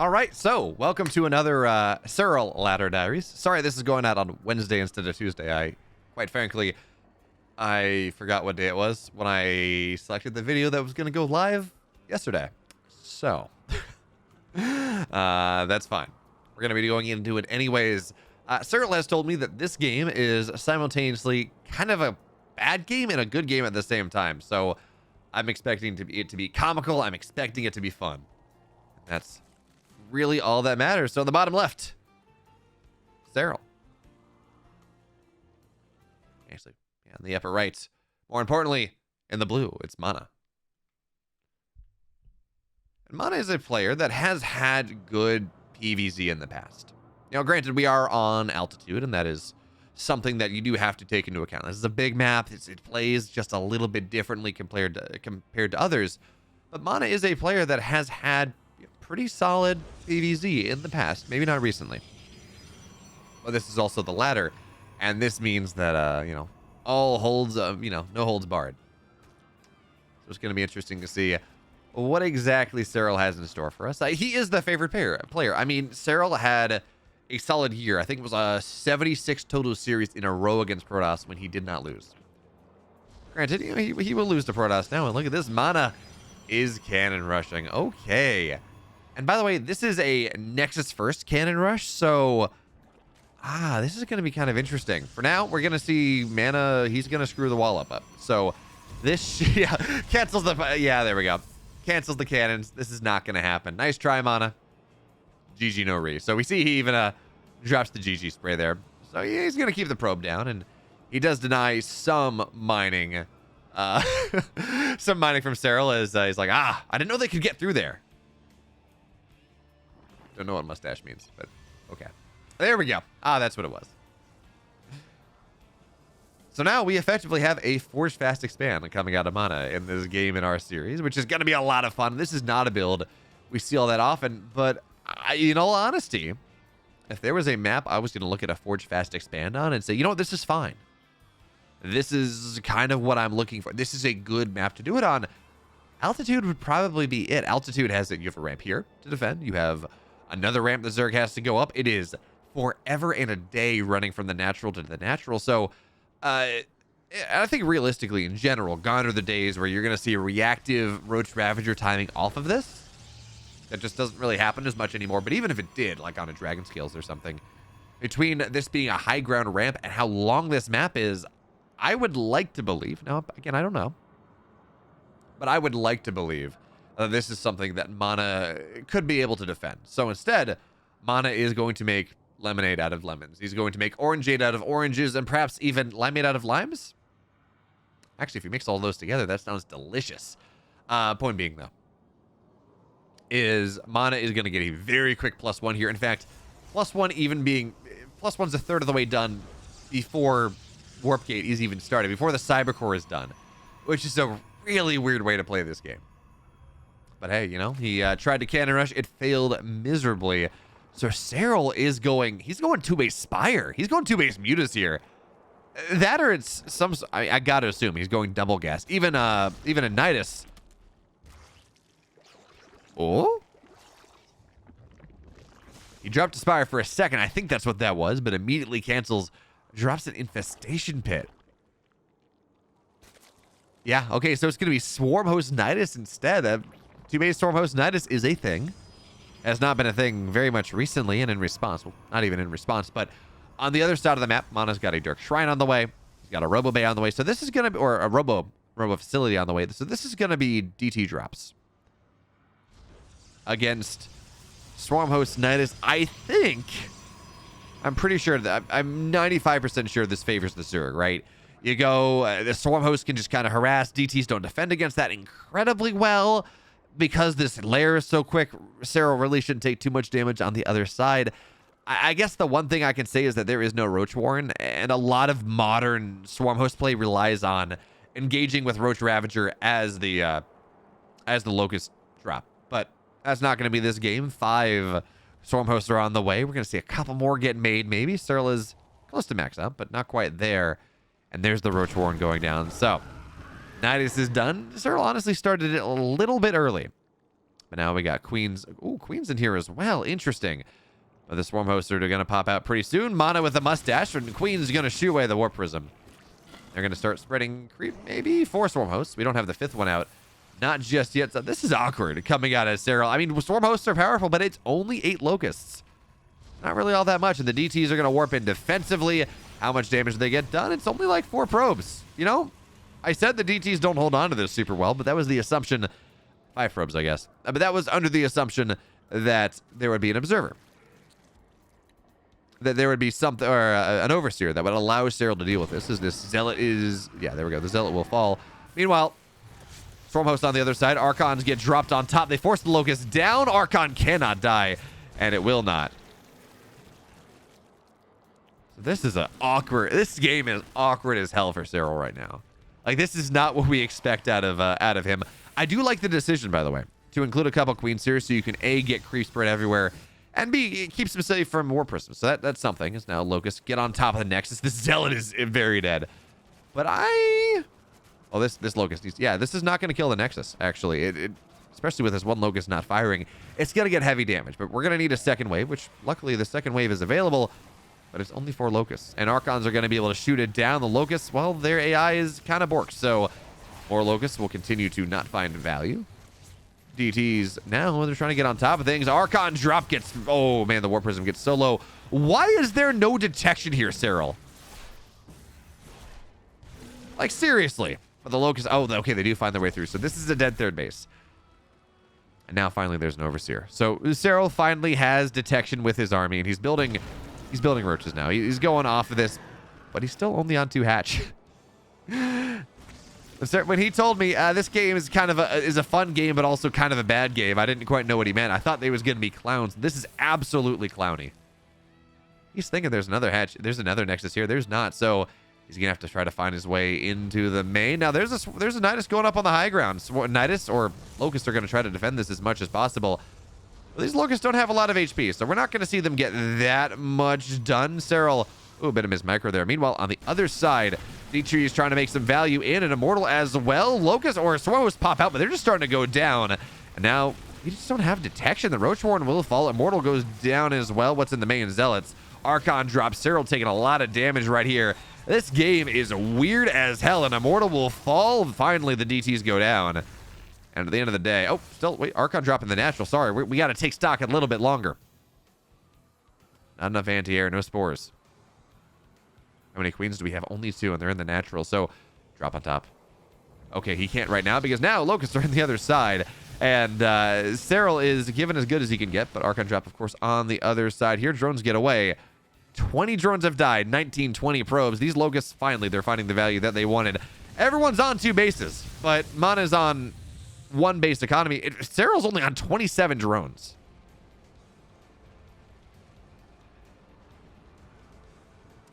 All right, so welcome to another Serral Ladder Diaries. Sorry, this is going out on Wednesday instead of Tuesday. Quite frankly, I forgot what day it was when I selected the video that was going to go live yesterday. So, that's fine. We're going to be going into it anyways. Serral has told me that this game is simultaneously kind of a bad game and a good game at the same time. So, I'm expecting it to be comical. I'm expecting it to be fun. That's really all that matters. So, in the bottom left, Serral. Actually, yeah, in the upper right. More importantly, in the blue, it's Mana. And Mana is a player that has had good PvZ in the past. You know, granted, we are on altitude, and that is something that you do have to take into account. This is a big map. It plays just a little bit differently compared to others. But Mana is a player that has had pretty solid PvZ in the past. Maybe not recently. But this is also the ladder. And this means that, you know, all holds, you know, no holds barred. So it's going to be interesting to see what exactly Serral has in store for us. He is the favorite player. I mean, Serral had a solid year. I think it was a 76 total series in a row against Protoss when he did not lose. Granted, you know, he will lose to Protoss now. And look at this. Mana is cannon rushing. Okay. And by the way, this is a Nexus first cannon rush. So, this is going to be kind of interesting. For now, we're going to see Mana. He's going to screw the wall up. So, this cancels the... Yeah, there we go. Cancels the cannons. This is not going to happen. Nice try, Mana. GG no re. So we see he even drops the GG spray there. So he's going to keep the probe down, and he does deny some mining. Some mining from Serral as he's like, I didn't know they could get through there. Don't know what mustache means, but okay. There we go. That's what it was. So now we effectively have a Forge Fast Expand coming out of Mana in this game in our series, which is going to be a lot of fun. This is not a build we see all that often, but in all honesty, if there was a map I was going to look at a Forge Fast Expand on and say, you know what, this is fine. This is kind of what I'm looking for. This is a good map to do it on. Altitude would probably be it. Altitude has it. You have a ramp here to defend. You have another ramp the Zerg has to go up. It is forever and a day running from the natural to the natural. So, I think realistically, in general, gone are the days where you're going to see a reactive Roach Ravager timing off of this. That just doesn't really happen as much anymore. But even if it did, like on a Dragon Scales or something, between this being a high ground ramp and how long this map is, I would like to believe, now, again, I don't know, but I would like to believe this is something that Mana could be able to defend. So instead, Mana is going to make lemonade out of lemons. He's going to make orangeade out of oranges and perhaps even limeade out of limes. Actually, if you mix all those together, that sounds delicious. Point being, though, is Mana is going to get a very quick +1 here. In fact, +1 even being... +1's a third of the way done before Warp Gate is even started, before the Cybercore is done, which is a really weird way to play this game. But hey, you know, he tried to cannon rush. It failed miserably. So Serral is going... He's going 2-base Spire. He's going 2-base Mutas here. That or it's some... I got to assume he's going double gas. Even a Nidus... Oh? He dropped a Spire for a second. I think that's what that was, but immediately cancels. Drops an Infestation Pit. Yeah, okay, so it's going to be Swarm Host Nidus instead. 2-base Swarm Host Nidus is a thing. Has not been a thing very much recently and in response. Well, not even in response, but on the other side of the map, Mana's got a Dark Shrine on the way. He's got a Robo Bay on the way. So this is going to be... Or a Robo Facility on the way. So this is going to be DT drops against Swarm Host Nidus. I think, I'm pretty sure that I'm 95% sure this favors the Zerg, right? You go, the Swarm Host can just kind of harass. DTs don't defend against that incredibly well because this layer is so quick. Serral really shouldn't take too much damage on the other side. I guess the one thing I can say is that there is no Roach Warren, and a lot of modern Swarm Host play relies on engaging with Roach Ravager as the Locust drop. But that's not going to be this game. 5 Swarm Hosts are on the way. We're going to see a couple more get made, maybe. Serral is close to max up, but not quite there. And there's the Roach Warren going down. So, Nidus is done. Serral honestly started it a little bit early. But now we got queens. Ooh, queens in here as well. Interesting. But the swarm hosts are going to pop out pretty soon. Mana with a mustache, and queen's going to shoo away the warp prism. They're going to start spreading creep. Maybe 4 swarm hosts. We don't have the 5th one out. Not just yet. So this is awkward coming out of Serral. I mean, swarm hosts are powerful, but it's only 8 locusts. Not really all that much. And the DTs are going to warp in defensively. How much damage do they get done? It's only like 4 probes. You know, I said the DTs don't hold on to this super well, but that was the assumption. 5 probes, I guess. But that was under the assumption that there would be an observer. That there would be something, or an overseer that would allow Serral to deal with this. This zealot is, yeah, there we go. The zealot will fall. Meanwhile, swarm host on the other side. Archons get dropped on top. They force the locust down. Archon cannot die, and it will not. So this is this game is awkward as hell for Serral right now. Like, this is not what we expect out of him. I do like the decision, by the way, to include a couple queens here so you can A, get creep spread everywhere, and B, it keeps him safe from war prisms. So that's something. It's now Locust. Get on top of the Nexus. This Zealot is very dead. But oh, this Locust needs... Yeah, this is not going to kill the Nexus, actually. Especially with this one Locust not firing. It's going to get heavy damage. But we're going to need a second wave, which luckily the second wave is available. But it's only 4 Locusts. And Archons are going to be able to shoot it down. The Locusts, well, their AI is kind of borked. So more Locusts will continue to not find value. DTs now they're trying to get on top of things. Archon drop gets, oh man, the warp prism gets so low. Why is there no detection here, Serral? Like, seriously. But the Locust, oh, okay, they do find their way through. So this is a dead third base. And now finally there's an overseer. So Serral finally has detection with his army, and he's building roaches now. He's going off of this, but he's still only on 2 hatch. When he told me this game is kind of a fun game, but also kind of a bad game, I didn't quite know what he meant. I thought they was going to be clowns. This is absolutely clowny. He's thinking there's another hatch. There's another Nexus here. There's not. So he's going to have to try to find his way into the main. Now, there's a Nidus going up on the high ground. So Nidus or Locust are going to try to defend this as much as possible. But these Locusts don't have a lot of HP, so we're not going to see them get that much done. Serral, ooh, a bit of his micro there. Meanwhile, on the other side, D-Tree is trying to make some value in an Immortal as well. Locust or Swarmos pop out, but they're just starting to go down. And now, you just don't have detection. The Roachborn will fall. Immortal goes down as well. What's in the main? Zealots. Archon drops. Serral taking a lot of damage right here. This game is weird as hell, and Immortal will fall. Finally, the DTs go down. And at the end of the day, oh, still, wait, Archon dropping the natural. Sorry, we got to take stock a little bit longer. Not enough anti-air, no spores. How many queens do we have? Only 2, and they're in the natural. So, drop on top. Okay, he can't right now because now Locusts are on the other side. And Serral is given as good as he can get, but Archon drop, of course, on the other side here. Drones get away. 20 drones have died. 19, 20 probes. These Locusts, finally, they're finding the value that they wanted. Everyone's on 2 bases, but Mana's on 1 base economy. Serral's only on 27 drones.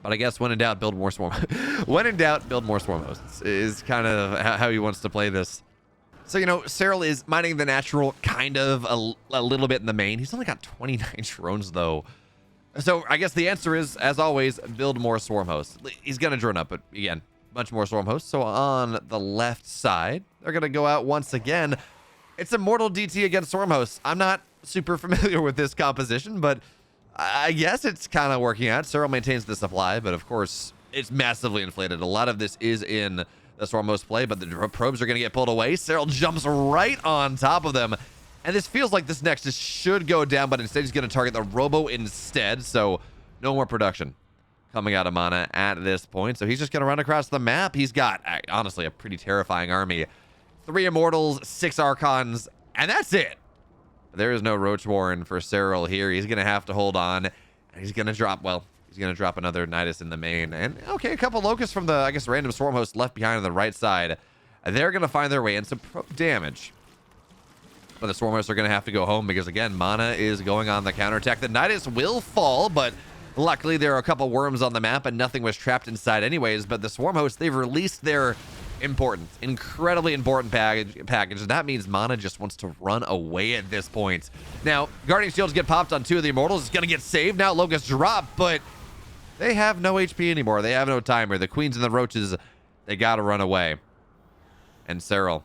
But I guess when in doubt, build more swarm. When in doubt, build more swarm hosts is kind of how he wants to play this. So, you know, Serral is mining the natural kind of a little bit in the main. He's only got 29 drones, though. So I guess the answer is, as always, build more swarm hosts. He's going to drone up, but again, a bunch more swarm hosts. So on the left side, they're going to go out once again. It's Immortal DT against swarm hosts. I'm not super familiar with this composition, but I guess it's kind of working out. Serral maintains the supply, but of course, it's massively inflated. A lot of this is in the swarm host play, but the probes are going to get pulled away. Serral jumps right on top of them. And this feels like this Nexus should go down, but instead he's going to target the Robo instead. So no more production coming out of Mana at this point. So he's just going to run across the map. He's got, honestly, a pretty terrifying army. 3 Immortals, 6 Archons, and that's it. There is no Roach Warren for Serral here. He's going to have to hold on. And he's going to drop, well, he's going to drop another Nidus in the main. And, okay, a couple Locusts from the, I guess, random Swarm host left behind on the right side. They're going to find their way in some damage. But the Swarm hosts are going to have to go home because, again, Mana is going on the counterattack. The Nidus will fall, but luckily there are a couple worms on the map and nothing was trapped inside anyways. But the Swarm hosts, they've released their incredibly important package. And that means Mana just wants to run away at this point. Now, Guardian Shields get popped on 2 of the Immortals. It's going to get saved. Now Locust drop, but they have no HP anymore. They have no timer. The Queens and the Roaches, they got to run away. And Serral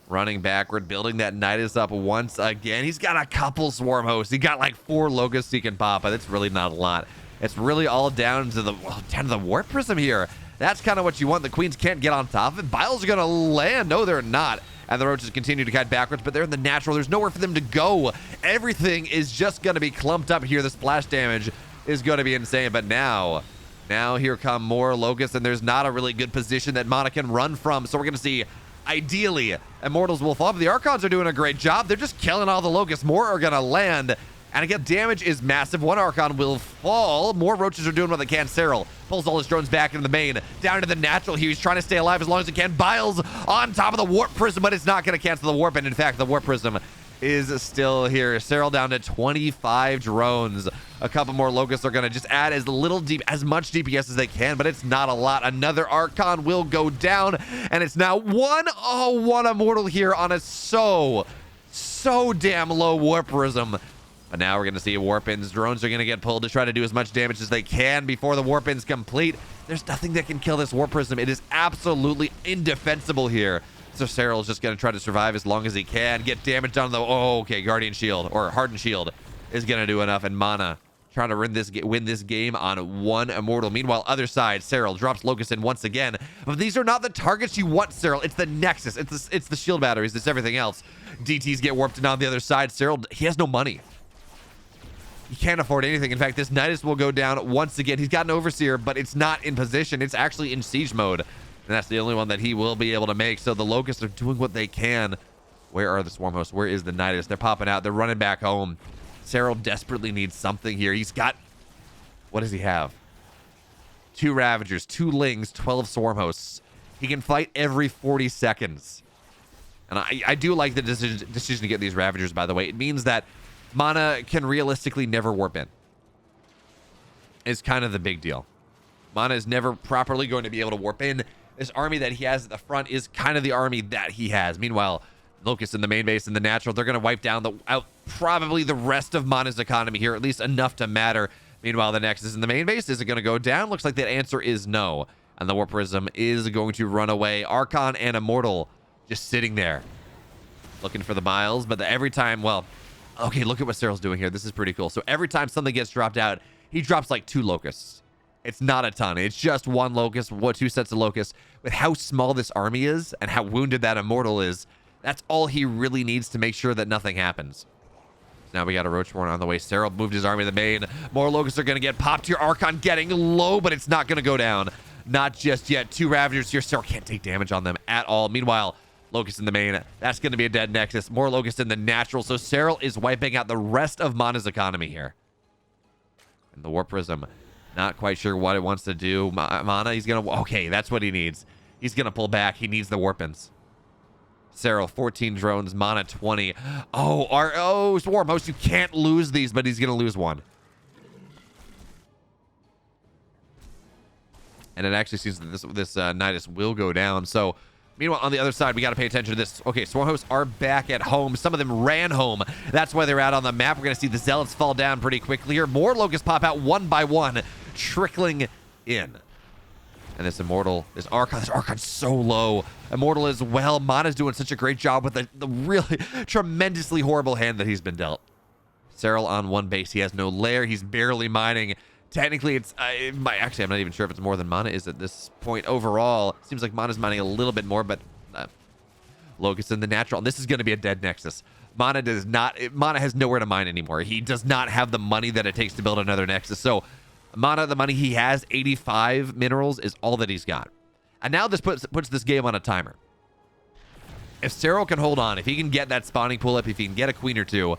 running backward, building that Nidus up once again. He's got a couple swarm hosts. He got like 4 locusts he can pop, but it's really not a lot. It's really all down to the warp prism here. That's kind of what you want. The queens can't get on top of it. Biles are going to land. No, they're not. And the roaches continue to kite backwards, but they're in the natural. There's nowhere for them to go. Everything is just going to be clumped up here. The splash damage is going to be insane. But now here come more locusts, and there's not a really good position that Mana can run from. So we're going to see, ideally, Immortals will fall. But the Archons are doing a great job. They're just killing all the locusts. More are going to land. And again, damage is massive. 1 Archon will fall. More roaches are doing what they can. Serral pulls all his drones back into the main. Down into the natural here. He's trying to stay alive as long as he can. Biles on top of the warp prism, but it's not going to cancel the warp. And in fact, the warp prism is still here. Serral down to 25 drones. A couple more locusts are going to just add as much DPS as they can, but it's not a lot. Another Archon will go down, and it's now 1 Immortal here on a so damn low warp prism. But now we're going to see warp-ins. Drones are going to get pulled to try to do as much damage as they can before the warp-in's complete. There's nothing that can kill this warp prism. It is absolutely indefensible here. So Serral is just going to try to survive as long as he can. Get damage on the... Oh, okay. Guardian Shield or Hardened Shield is going to do enough. And Mana trying to win this game on 1 Immortal. Meanwhile, other side, Serral drops Locust in once again. But these are not the targets you want, Serral. It's the Nexus. It's the shield batteries. It's everything else. DTs get warped in on the other side. Serral, he has no money. He can't afford anything. In fact, this Nidus will go down once again. He's got an Overseer, but it's not in position. It's actually in siege mode. And that's the only one that he will be able to make. So the Locusts are doing what they can. Where are the Swarm Hosts? Where is the Nidus? They're popping out. They're running back home. Serral desperately needs something here. He's got... What does he have? 2 Ravagers, 2 Lings, 12 Swarm Hosts. He can fight every 40 seconds. And I do like the decision to get these Ravagers, by the way. It means that Mana can realistically never warp in. Is kind of the big deal. Mana is never properly going to be able to warp in. This army that he has at the front is kind of the army that he has. Meanwhile, Locust in the main base and the natural, they're going to wipe down probably the rest of Mana's economy here, at least enough to matter. Meanwhile, the Nexus in the main base, is it going to go down? Looks like that answer is no. And the Warp Prism is going to run away. Archon and Immortal just sitting there looking for the miles. But every time, well... Okay, look at what Serral's doing here. This is pretty cool. So every time something gets dropped out, he drops like 2 locusts. It's not a ton. It's just 1 locust, 2 sets of locusts. With how small this army is and how wounded that Immortal is, that's all he really needs to make sure that nothing happens. Now we got a Roachborn on the way. Serral moved his army to the main. More locusts are going to get popped here. Archon getting low, but it's not going to go down. Not just yet. 2 Ravagers here. Serral can't take damage on them at all. Meanwhile, Locust in the main. That's going to be a dead Nexus. More Locust in the natural. So Serral is wiping out the rest of Mana's economy here. And the Warp Prism, not quite sure what it wants to do. Mana, he's going to... Okay, that's what he needs. He's going to pull back. He needs the Warpins. Serral, 14 drones. Mana, 20. Oh, Swarm Host, you can't lose these, but he's going to lose 1. And it actually seems that this Nidus will go down. So... Meanwhile, on the other side, we got to pay attention to this. Okay, Swarm Hosts are back at home. Some of them ran home. That's why they're out on the map. We're going to see the Zealots fall down pretty quickly here. More Locusts pop out 1 by 1, trickling in. And this Archon's so low. Immortal as well. Mana's doing such a great job with the really tremendously horrible hand that he's been dealt. Serral on 1 base. He has no lair. He's barely mining. Technically, actually, I'm not even sure if it's more than Mana is at this point overall. Seems like Mana's mining a little bit more, but Locust in the natural. And this is going to be a dead Nexus. Mana has nowhere to mine anymore. He does not have the money that it takes to build another Nexus. So Mana, the money he has, 85 minerals, is all that he's got. And now this puts this game on a timer. If Serral can hold on, if he can get that spawning pull up, if he can get a queen or 2,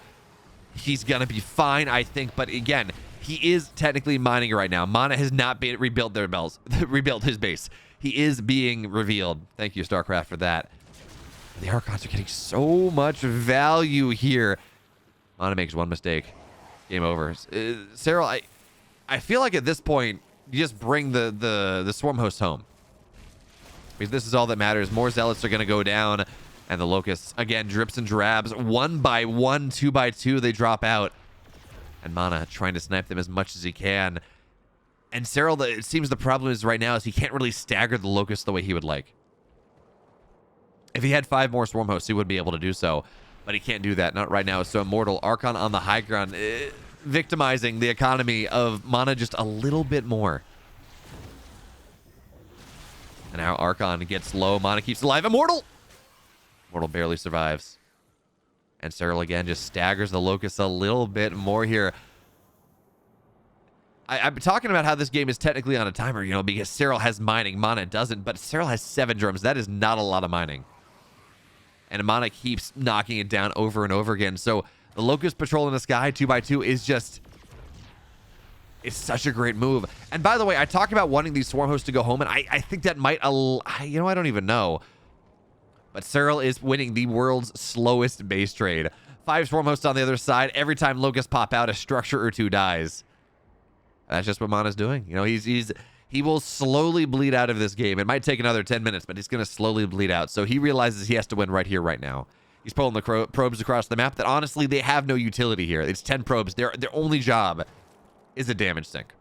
he's going to be fine, I think. But again... He is technically mining right now. Mana has not rebuilt rebuilt his base. He is being revealed. Thank you, Starcraft, for that. The Archons are getting so much value here. Mana makes 1 mistake. Game over. Serral, I feel like at this point, you just bring the Swarm Host home. Because this is all that matters. More Zealots are going to go down. And the Locusts, again, drips and drabs. 1 by 1, 2 by 2, they drop out. And Mana trying to snipe them as much as he can. And Serral, it seems the problem is right now is he can't really stagger the Locust the way he would like. If he had 5 more Swarm Hosts, he would be able to do so. But he can't do that. Not right now. So Immortal, Archon on the high ground, victimizing the economy of mana just a little bit more. And now Archon gets low. Mana keeps alive. Immortal! Immortal barely survives. And Serral again just staggers the Locust a little bit more here. I'm talking about how this game is technically on a timer, you know, because Serral has mining, Mana doesn't, but Serral has 7 drums. That is not a lot of mining. And Mana keeps knocking it down over and over again. So the Locust patrol in the sky 2x2 is just... it's such a great move. And by the way, I talk about wanting these Swarm Hosts to go home, and I think that might... you know, I don't even know. But Serral is winning the world's slowest base trade. 5 Swarm Hosts on the other side. Every time Locusts pop out, a structure or 2 dies. That's just what Mana's doing. You know, he will slowly bleed out of this game. It might take another 10 minutes, but he's going to slowly bleed out. So he realizes he has to win right here, right now. He's pulling the probes across the map that honestly, they have no utility here. It's 10 probes. Their only job is a damage sink.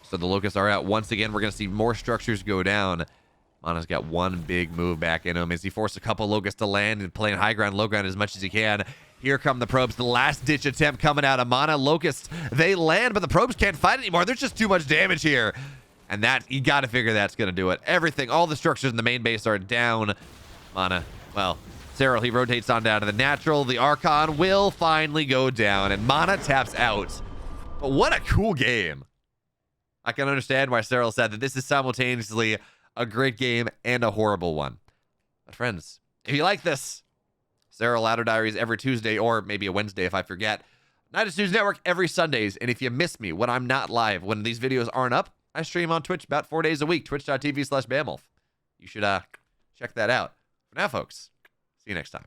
So the Locusts are out. Once again, we're going to see more structures go down. Mana's got one big move back in him as he forced a couple Locusts to land and playing high ground, low ground as much as he can. Here come the probes. The last-ditch attempt coming out of Mana. Locusts, they land, but the probes can't fight anymore. There's just too much damage here. And that, you got to figure that's going to do it. Everything, all the structures in the main base are down. Mana, well, Serral, he rotates on down to the natural. The Archon will finally go down, and Mana taps out. But what a cool game. I can understand why Serral said that this is simultaneously a great game and a horrible one. But friends, if you like this, Serral Ladder Diaries every Tuesday, or maybe a Wednesday if I forget. Nidus News Network every Sundays. And if you miss me when I'm not live, when these videos aren't up, I stream on Twitch about 4 days a week, twitch.tv/Bamwolf. You should check that out. For now, folks, see you next time.